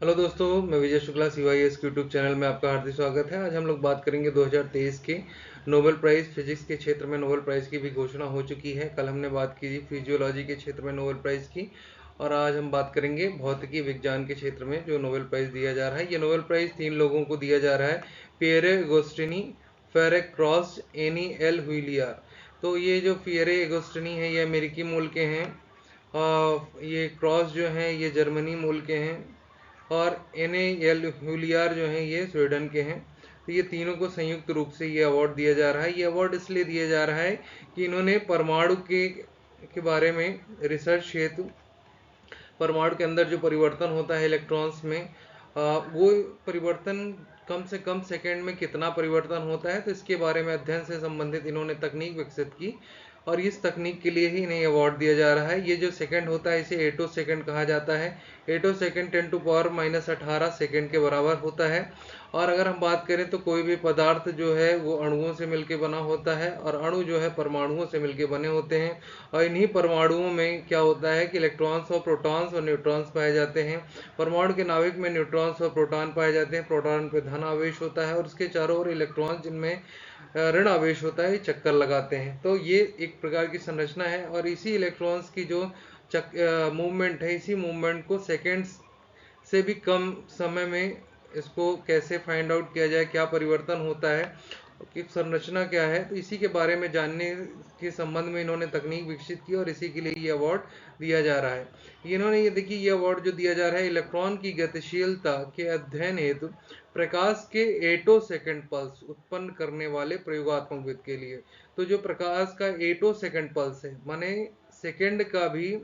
Hello दोस्तों, मैं Vijay Shukla CYS YouTube channel में आपका हार्दिक स्वागत है। आज हम लोग बात करेंगे 2023 के नोबेल प्राइज़ फिजिक्स के क्षेत्र में नोबेल प्राइज़ की भी घोषणा हो चुकी है। कल हमने बात की थी फिजियोलॉजी के क्षेत्र में नोबेल प्राइज़ की, और आज हम बात करेंगे भौतिकी विज्ञान के क्षेत्र में जो नोबेल प्राइज़ दिया जा रहा है। ये नोबेल प्राइज़ 3 लोगों को दिया जा रहा है, Pierre Agostini, Ferenc Krausz, Anne L'Huillier. तो ये जो पियरे एगोस्टिनी है ये अमेरिकी मूल के हैं, ये क्रॉस जो हैं ये जर्मनी मूल के हैं, और NAL हुलियार जो हैं ये स्वीडन के हैं। तो ये तीनों को संयुक्त रूप से ये अवार्ड दिया जा रहा है। ये अवार्ड इसलिए दिया जा रहा है कि इन्होंने परमाणु के बारे में रिसर्च हेतु, परमाणु के अंदर जो परिवर्तन होता है इलेक्ट्रॉन्स में, वो परिवर्तन कम से कम सेकेंड में कितना परिवर्तन होता है, तो इसके बारे में अध्ययन से संबंधित इन्होंने तकनीक विकसित की, और इस तकनीक के लिए ही इन्हें अवार्ड दिया जा रहा है। ये जो सेकंड होता है इसे एटो सेकंड कहा जाता है। एटो सेकंड 10⁻⁻18 सेकंड के बराबर होता है। और अगर हम बात करें तो कोई भी पदार्थ जो है वो अणुओं से मिलकर बना होता है, और अणु जो है परमाणुओं से मिलकर बने होते हैं। और इन्हीं परमाणुओं में क्या होता है कि इलेक्ट्रॉन्स और प्रोटॉन्स और न्यूट्रॉन्स पाए जाते हैं। परमाणु के नाभिक में न्यूट्रॉन्स और प्रोटॉन पाए जाते हैं। प्रोटॉन पे धन आवेश होता है और उसके चारों ओर इलेक्ट्रॉन जिनमें ऋण आवेश होता है, चक्कर लगाते हैं। तो ये एक प्रकार की संरचना है, और इसी इलेक्ट्रॉन्स की जो मूवमेंट है, इसी मूवमेंट को सेकेंड्स से भी कम समय में इसको कैसे फाइंड आउट किया जाए, क्या परिवर्तन होता है, कि संरचना क्या है, तो इसी के बारे में जानने के संबंध में इन्होंने तकनीक विकसित की, और इसी के लिए ये अवार्ड दिया जा रहा है। इन्होंने ये देखिए, ये अवार्ड जो दिया जा रहा है इलेक्ट्रॉन की गतिशीलता के अध्ययन हेतु प्रकाश के एटो सेकंड पल्स उत्पन्न करने वाले प्रयोगात्मक विद के लिए। तो जो प्रकाश का एटो सेकंड पल्स है, माने सेकंड का भी,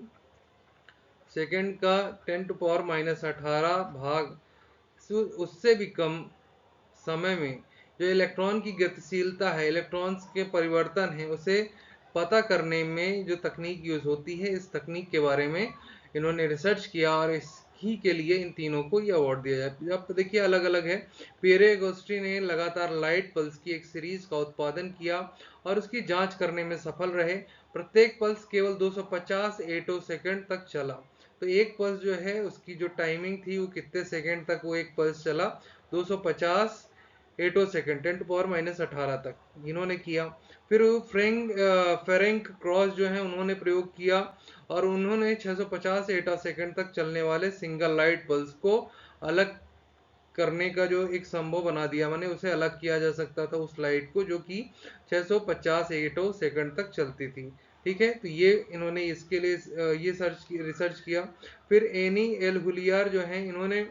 सेकंड का 10⁻⁻18 भाग, उससे भी कम समय में जो इलेक्ट्रॉन की गतिशीलता है, इलेक्ट्रॉन्स के परिवर्तन है, उसे पता करने में जो तकनीक यूज होती है, इस तकनीक के बारे में इन्होंने रिसर्च किया, और इसी के लिए इन तीनों को ये अवार्ड दिया जाए। अब देखिए अलग अलग है। पियरे एगोस्टी ने लगातार लाइट पल्स की एक सीरीज का उत्पादन किया और उसकी जांच करने में सफल रहे। प्रत्येक पल्स केवल 250 एटो सेकंड तक चला। तो एक पल्स जो है उसकी जो टाइमिंग थी वो कितने सेकंड तक वो एक पल्स चला, 250 एटो सेकंड 10⁻⁻18 तक इन्होंने किया। फिर फेरेंक क्रॉस जो है उन्होंने प्रयोग किया, और उन्होंने 650 एटो सेकंड तक चलने वाले सिंगल लाइट पल्स को अलग करने का जो एक संभव बना दिया, माने उसे अलग किया जा सकता था उस लाइट को, जो कि 650 एटो सेकंड तक चलती थी। ठीक है, तो ये इन्होंने इसके लिए ये रिसर्च किया। फिर एनी एल हुलियार जो है, इन्होंने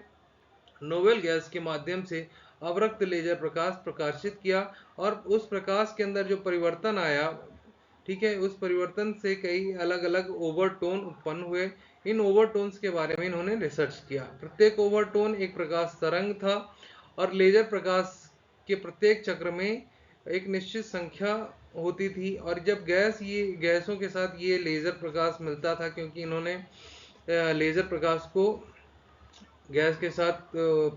नोवेल गैस के माध्यम से अवरक्त लेजर प्रकाश प्रकाशित किया, और उस प्रकाश के अंदर जो परिवर्तन आया, ठीक है, उस परिवर्तन से कई अलग अलग ओवरटोन उत्पन्न हुए। इन ओवरटोन्स के बारे में इन्होंने रिसर्च किया। प्रत्येक ओवरटोन एक प्रकाश तरंग था, और लेजर प्रकाश के प्रत्येक चक्र में एक निश्चित संख्या होती थी, और जब ये गैसों के साथ ये लेजर प्रकाश मिलता था, क्योंकि इन्होंने लेजर प्रकाश को गैस के साथ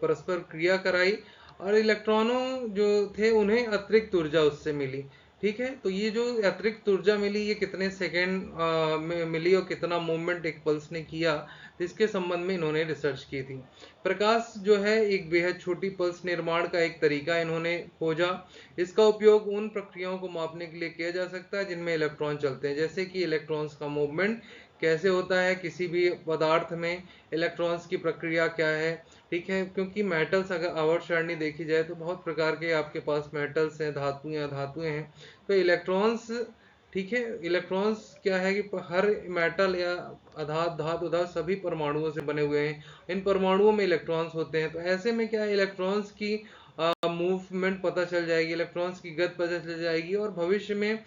परस्पर क्रिया कराई, और इलेक्ट्रॉनों जो थे उन्हें अतिरिक्त ऊर्जा उससे मिली। ठीक है, तो ये जो अतिरिक्त ऊर्जा मिली ये कितने सेकेंड में मिली, और कितना मूवमेंट एक पल्स ने किया, इसके संबंध में इन्होंने रिसर्च की थी। प्रकाश जो है एक बेहद छोटी पल्स निर्माण का एक तरीका इन्होंने खोजा। इसका उपयोग उन प्रक्रियाओं को मापने के लिए किया जा सकता है जिनमें इलेक्ट्रॉन चलते हैं, जैसे कि इलेक्ट्रॉन्स का मूवमेंट कैसे होता है किसी भी पदार्थ में, इलेक्ट्रॉन्स की प्रक्रिया क्या है। ठीक है, क्योंकि मेटल्स, अगर आवर्त सारणी देखी जाए तो बहुत प्रकार के आपके पास मेटल्स हैं, धातुएं हैं। तो इलेक्ट्रॉन्स, ठीक है, इलेक्ट्रॉन्स क्या है कि हर मेटल या धातु सभी परमाणुओं से बने हुए हैं। इन परमाणुओं में इलेक्ट्रॉन्स होते हैं, तो ऐसे में क्या है, इलेक्ट्रॉन्स की मूवमेंट पता चल जाएगी, इलेक्ट्रॉन्स की गति पता चल जाएगी, और भविष्य में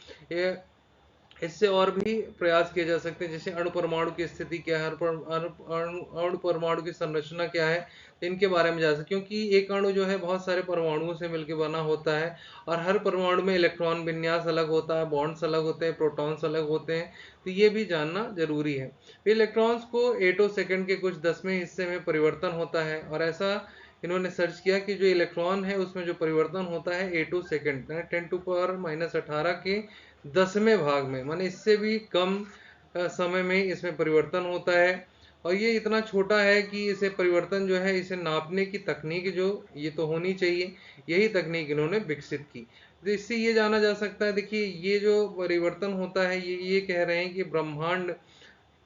इससे और भी प्रयास किए जा सकते हैं, जैसे अणु परमाणु की स्थिति क्या है, अणु परमाणु की संरचना क्या है, इनके बारे में जा सकते, क्योंकि एक अणु जो है बहुत सारे परमाणुओं से मिलकर बना होता है, और हर परमाणु में इलेक्ट्रॉन विन्यास अलग होता है, बॉन्ड्स अलग होते हैं, प्रोटॉन्स अलग होते हैं, तो ये भी जानना जरूरी है। इलेक्ट्रॉन्स को एटो सेकंड के कुछ 10वें हिस्से में परिवर्तन होता है, और ऐसा इन्होंने सर्च किया कि जो इलेक्ट्रॉन है उसमें जो परिवर्तन होता है एटो सेकंड 10⁻⁻18 के 10वें भाग में, माने इससे भी कम समय में इसमें परिवर्तन होता है। और ये इतना छोटा है कि इसे परिवर्तन जो है, इसे नापने की तकनीक जो ये तो होनी चाहिए, यही तकनीक इन्होंने विकसित की। तो इससे ये जाना जा सकता है, देखिए ये जो परिवर्तन होता है, ये कह रहे हैं कि ब्रह्मांड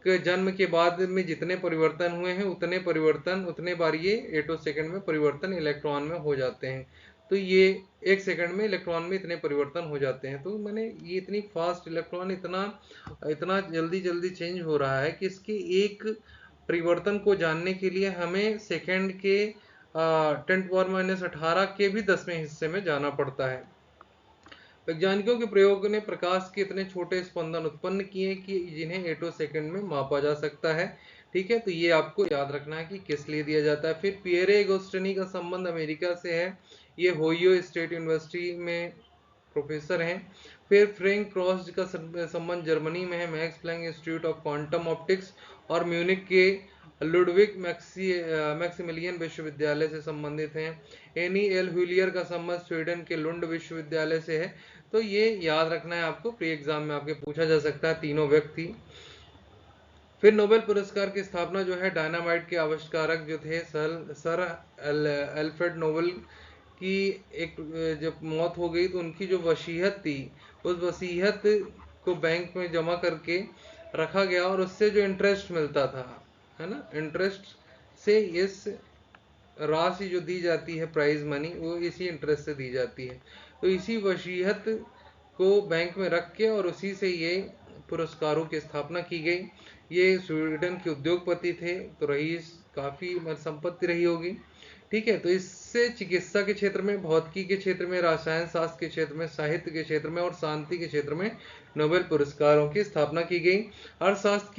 के जन्म के बाद में जितने परिवर्तन हुए हैं, उतने बार ये एटो सेकंड में परिवर्तन इलेक्ट्रॉन में हो जाते हैं। तो ये एक सेकंड में इलेक्ट्रॉन में इतने परिवर्तन हो जाते हैं। तो मैंने ये इतनी फास्ट इलेक्ट्रॉन इतना इतना जल्दी जल्दी चेंज हो रहा है कि इसके एक परिवर्तन को जानने के लिए हमें सेकंड के 10⁻18 के भी 10वें हिस्से में जाना पड़ता है। वैज्ञानिकों के प्रयोग ने प्रकाश के इतने छोटे स्पंदन उत्पन्न किए कि जिन्हें एटो सेकंड में मापा जा सकता है। ठीक है, तो ये आपको याद रखना है कि किस लिए दिया जाता है। फिर पियरे अगोस्टिनी का संबंध अमेरिका से है, ये होयो स्टेट यूनिवर्सिटी में प्रोफेसर हैं। फिर फ्रैंक क्रॉस का संबंध जर्मनी में है, Max Planck Institute of Quantum Optics और म्यूनिक के लुडविग मैक्सिमिलियन विश्वविद्यालय से संबंधित हैं। एनी एल हुलियर का संबंध स्वीडन के लुंड विश्वविद्यालय से है। तो ये याद रखना है आपको, प्री एग्जाम में आपके पूछा जा सकता है, तीनों व्यक्ति। फिर नोबेल पुरस्कार की स्थापना जो है, डायनामाइट के आविष्कारक जो थे सर अल्फ्रेड नोबेल की एक जब मौत हो गई तो उनकी जो वसीयत थी, उस वसीयत को बैंक में जमा करके रखा गया और उससे जो इंटरेस्ट मिलता था, है ना, इंटरेस्ट से इस राशि जो दी जाती है प्राइज मनी, वो इसी इंटरेस्ट से दी जाती है। तो इसी वसीयत को बैंक में रख के और उसी से ये पुरस्कारों की स्थापना की गई। ये स्वीडन के उद्योगपति थे, तो रईस काफी संपत्ति रही होगी। ठीक है, तो इससे चिकित्सा के क्षेत्र में, भौतिकी के क्षेत्र में, रसायन शास्त्र के क्षेत्र में, साहित्य के क्षेत्र में और शांति के क्षेत्र में नोबेल पुरस्कारों की स्थापना की गई। अर्थशास्त्र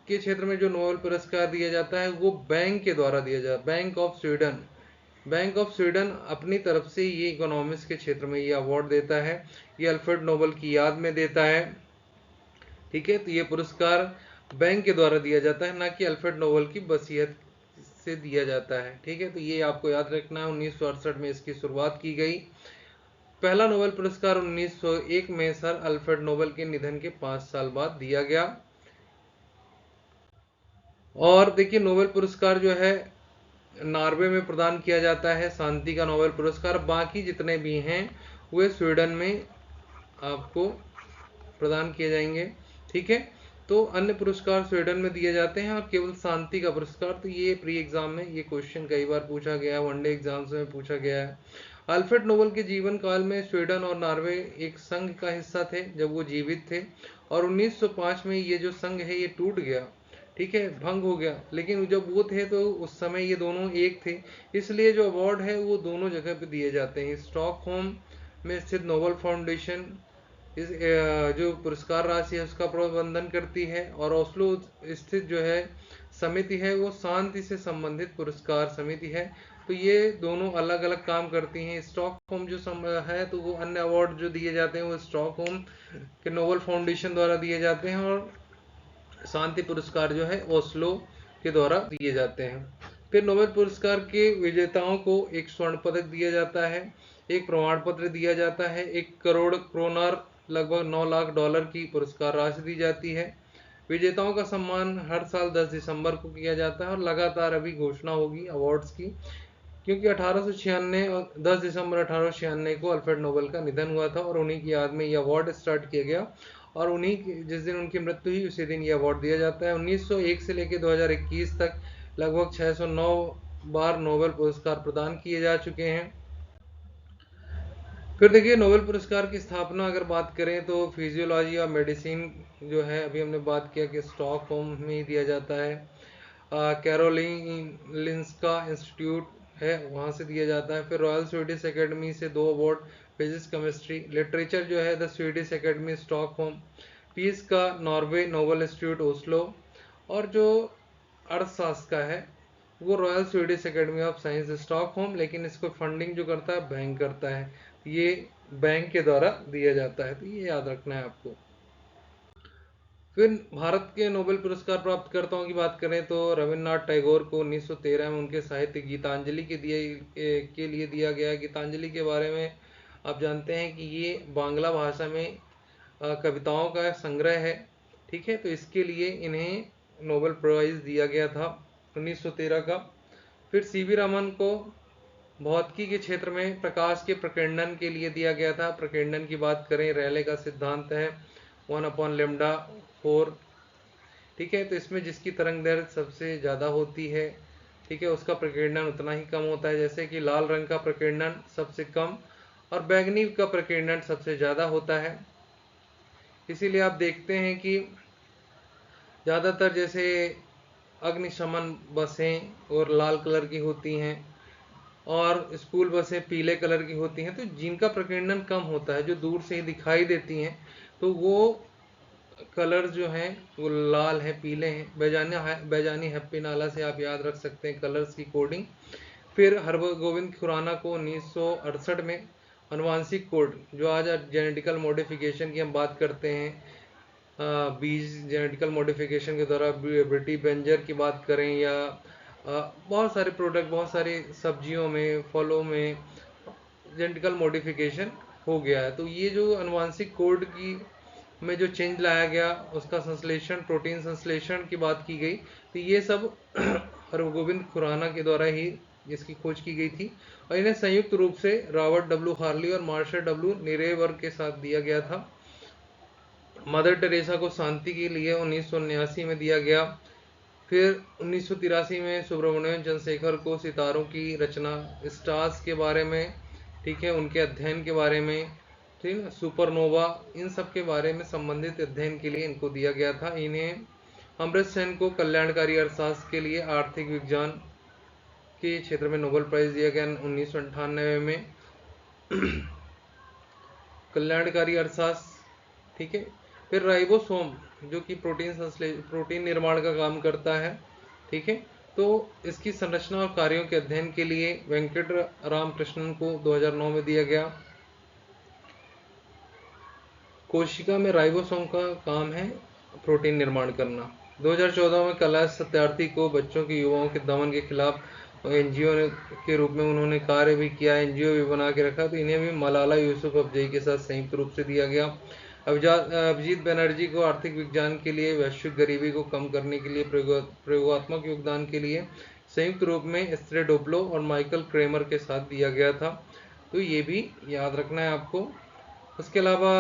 के क्षेत्र में जो नोबेल पुरस्कार दिया जाता है वो बैंक के द्वारा दिया जाता है, बैंक ऑफ स्वीडन अपनी तरफ से ये इकोनॉमिक्स के क्षेत्र में ये अवार्ड देता है, ये अल्फ्रेड नोबेल की याद में देता है। ठीक है, तो ये पुरस्कार बैंक के द्वारा दिया जाता है, ना कि अल्फ्रेड नोबेल की वसीयत से दिया जाता है। ठीक है, तो ये आपको याद रखना है। 1968 में इसकी शुरुआत की गई। पहला नोबेल पुरस्कार 1901 में सर अल्फ्रेड नोबेल के निधन के 5 साल बाद दिया गया। और देखिए नोबेल पुरस्कार जो है नॉर्वे में प्रदान किया जाता है, शांति का नोबेल पुरस्कार। बाकी जितने भी हैं वे स्वीडन में आपको प्रदान किए जाएंगे। ठीक है, तो अन्य पुरस्कार स्वीडन में दिए जाते हैं और केवल शांति का पुरस्कार, तो ये प्री एग्जाम में ये क्वेश्चन कई बार पूछा गया है, वनडे एग्जाम्स में पूछा गया है। अल्फ्रेड नोबेल के जीवन काल में स्वीडन और नॉर्वे एक संघ का हिस्सा थे जब वो जीवित थे, और 1905 में ये जो संघ है ये टूट गया। ठीक है, भंग हो गया, लेकिन जब वो थे तो उस समय ये दोनों एक थे, इसलिए जो अवार्ड है वो दोनों जगह पे दिए जाते हैं। स्टॉकहोम में स्थित नोबेल फाउंडेशन इस जो पुरस्कार राशि है उसका प्रबंधन करती है, और ओस्लो स्थित जो है समिति है वो शांति से संबंधित पुरस्कार समिति है। तो ये दोनों अलग अलग काम करती हैं। स्टॉकहोम जो है तो वो अन्य अवार्ड जो दिए जाते हैं वो स्टॉकहोम के नोबेल फाउंडेशन द्वारा दिए जाते हैं, और शांति पुरस्कार जो है ओस्लो के द्वारा दिए जाते हैं। फिर नोबेल पुरस्कार के विजेताओं को एक स्वर्ण पदक दिया जाता है, एक प्रमाण पत्र दिया जाता है, 1 करोड़ क्रोनर लगभग $9 लाख की पुरस्कार राशि दी जाती है। विजेताओं का सम्मान हर साल 10 दिसंबर को किया जाता है और लगातार अभी घोषणा होगी अवार्ड्स की, क्योंकि 1896 और 10 दिसंबर 1896 को अल्फ्रेड नोबेल का निधन हुआ था और उन्हीं की याद में यह अवार्ड स्टार्ट किया गया, और उन्हीं जिस दिन उनकी मृत्यु हुई उसी दिन यह अवार्ड दिया जाता है। 1901 से लेकर 2021 तक लगभग 609 बार नोबेल पुरस्कार प्रदान किए जा चुके हैं। फिर देखिए नोबेल पुरस्कार की स्थापना अगर बात करें तो फिजियोलॉजी और मेडिसिन जो है अभी हमने बात किया कि स्टॉकहोम में ही दिया जाता है। कैरोलिंस्का इंस्टीट्यूट है वहाँ से दिया जाता है। फिर रॉयल स्वीडिश एकेडमी से 2 अवार्ड, फिजिक्स केमिस्ट्री। लिटरेचर जो है the Swedish Academy Stockholm. Peace का नॉर्वे नोबेल इंस्टीट्यूट ओस्लो। और जो अर्थशास्त्र का है वो Royal Swedish Academy of Science Stockholm, लेकिन इसको फंडिंग जो करता है बैंक करता है, ये बैंक के द्वारा दिया जाता है, तो ये याद रखना है आपको। फिर भारत के नोबेल पुरस्कार प्राप्त कर्ताओं की बात करें तो रविन्द्रनाथ टैगोर को 1913 में उनके साहित्य गीतांजलि के लिए दिया गया। गीतांजलि के बारे में आप जानते हैं कि ये बांग्ला भाषा में कविताओं का संग्रह है। ठीक है, तो इसके लिए इन्हें नोबेल प्राइज दिया गया था 1913 का। फिर सीवी रमन को भौतिकी के क्षेत्र में प्रकाश के प्रकीर्णन के लिए दिया गया था। प्रकीर्णन की बात करें, रैले का सिद्धांत है 1/λ4, ठीक है। तो इसमें जिसकी तरंग दैर्घ्य सबसे ज़्यादा होती है, ठीक है, उसका प्रकीर्णन उतना ही कम होता है। जैसे कि लाल रंग का प्रकीर्णन सबसे कम और बैंगनी का प्रकीर्णन सबसे ज़्यादा होता है। इसीलिए आप देखते हैं कि ज़्यादातर जैसे अग्निशमन बसें और लाल कलर की होती हैं और स्कूल बसें पीले कलर की होती हैं, तो जिनका प्रकीर्णन कम होता है, जो दूर से ही दिखाई देती हैं, तो वो कलर जो हैं वो लाल है, पीले हैं। बैजानी हैप्पी नाला से आप याद रख सकते हैं कलर्स की कोडिंग। फिर हरगोविंद खुराना को 1968 में आनुवांशिक कोड, जो आज जेनेटिकल मॉडिफिकेशन की हम बात करते हैं, बीज जेनेटिकल मॉडिफिकेशन के द्वारा ब्रिटी बेंजर की बात करें या बहुत सारे प्रोडक्ट, बहुत सारी सब्जियों में, फलों में जेनेटिकल मॉडिफिकेशन हो गया है। तो ये जो आनुवांशिक कोड की में जो चेंज लाया गया, उसका संश्लेषण, प्रोटीन संश्लेषण की बात की गई, तो ये सब हरगोविंद खुराना के द्वारा ही इसकी खोज की गई थी। और इन्हें संयुक्त रूप से रॉबर्ट डब्ल्यू हार्ली और मार्शल डब्ल्यू निरेवर के साथ दिया गया था। मदर टेरेसा को शांति के लिए 1979 में दिया गया। फिर 1983 में सुब्रमण्यम चंद्रशेखर को सितारों की रचना, स्टार्स के बारे में, ठीक है, उनके अध्ययन के बारे में, ठीक है, सुपरनोवा, इन सब के बारे में संबंधित अध्ययन के लिए इनको दिया गया था। इन्हें अमृत सेन को कल्याणकारी अर्थशास्त्र के लिए आर्थिक विज्ञान के क्षेत्र में नोबेल प्राइज दिया गया 1998 में। कल्याणकारी अर्थशास्त्र, ठीक है। फिर राइबोसोम, जो कि प्रोटीन निर्माण का काम करता है, ठीक है, तो इसकी संरचना और कार्यों के अध्ययन के लिए वेंकट रामकृष्णन को 2009 में दिया गया। कोशिका में राइबोसोम का काम है प्रोटीन निर्माण करना। 2014 में कैलाश सत्यार्थी को बच्चों के युवाओं के दमन के खिलाफ एनजीओ के रूप में उन्होंने कार्य भी किया, एनजीओ भी बना के रखा, तो इन्हें भी मलाला यूसुफजई के साथ संयुक्त रूप से दिया गया। अभिजीत बनर्जी को आर्थिक विज्ञान के लिए, वैश्विक गरीबी को कम करने के लिए, प्रयोगात्मक योगदान के लिए संयुक्त रूप में स्ट्रेडोप्लो और माइकल क्रेमर के साथ दिया गया था। तो ये भी याद रखना है आपको। उसके अलावा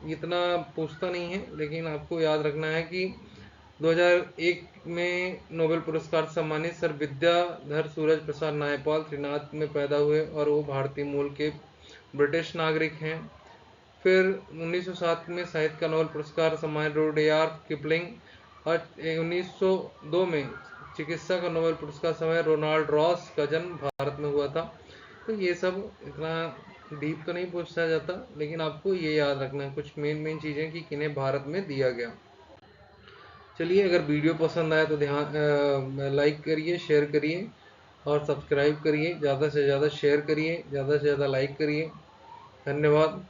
इतना पूछता नहीं है, लेकिन आपको याद रखना है कि 2001 में नोबेल पुरस्कार सम्मानित सर विद्याधर सूरज प्रसाद नायपाल त्रिनाथ में पैदा हुए और वो भारतीय मूल के ब्रिटिश नागरिक हैं। फिर 1907 में साहित्य का नोबेल पुरस्कार सम्मानित रुडयार्ड किपलिंग, और 1902 में चिकित्सा का नोबेल पुरस्कार सम्मानित रोनाल्ड रॉस का जन्म भारत में हुआ था। तो ये सब इतना डीप तो नहीं पूछा जाता, लेकिन आपको ये याद रखना है कुछ मेन चीज़ें कि किन्हें भारत में दिया गया। चलिए, अगर वीडियो पसंद आए तो ध्यान लाइक करिए, शेयर करिए और सब्सक्राइब करिए, ज़्यादा से ज़्यादा शेयर करिए, ज़्यादा से ज़्यादा लाइक करिए। धन्यवाद।